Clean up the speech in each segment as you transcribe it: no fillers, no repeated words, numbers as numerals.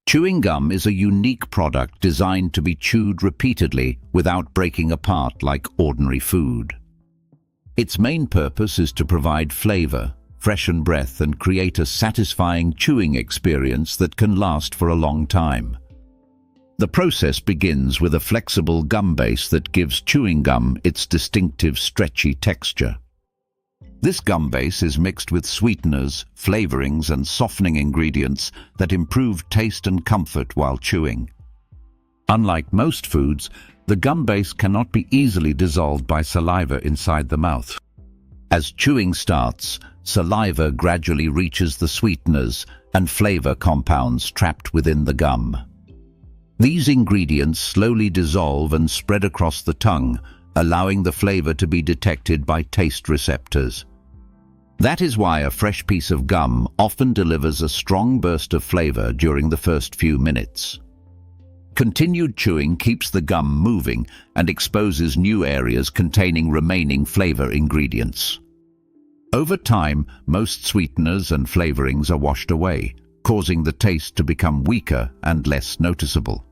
Chewing gum is a unique product designed to be chewed repeatedly without breaking apart like ordinary food. Its main purpose is to provide flavor, freshen breath, and create a satisfying chewing experience that can last for a long time. The process begins with a flexible gum base that gives chewing gum its distinctive stretchy texture. This gum base is mixed with sweeteners, flavorings, and softening ingredients that improve taste and comfort while chewing. Unlike most foods, the gum base cannot be easily dissolved by saliva inside the mouth. As chewing starts, saliva gradually reaches the sweeteners and flavor compounds trapped within the gum. These ingredients slowly dissolve and spread across the tongue, allowing the flavor to be detected by taste receptors. That is why a fresh piece of gum often delivers a strong burst of flavor during the first few minutes. Continued chewing keeps the gum moving and exposes new areas containing remaining flavor ingredients. Over time, most sweeteners and flavorings are washed away, causing the taste to become weaker and less noticeable.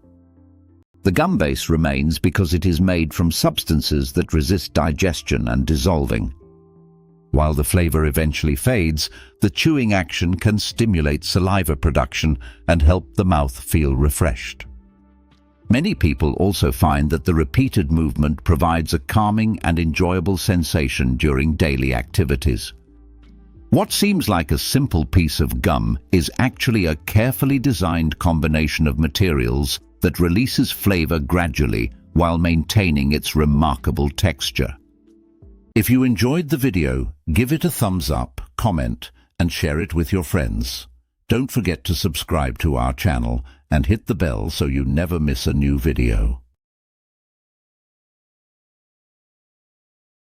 The gum base remains because it is made from substances that resist digestion and dissolving. While the flavor eventually fades, the chewing action can stimulate saliva production and help the mouth feel refreshed. Many people also find that the repeated movement provides a calming and enjoyable sensation during daily activities. What seems like a simple piece of gum is actually a carefully designed combination of materials that releases flavor gradually while maintaining its remarkable texture. If you enjoyed the video, give it a thumbs up, comment, and share it with your friends. Don't forget to subscribe to our channel and hit the bell so you never miss a new video.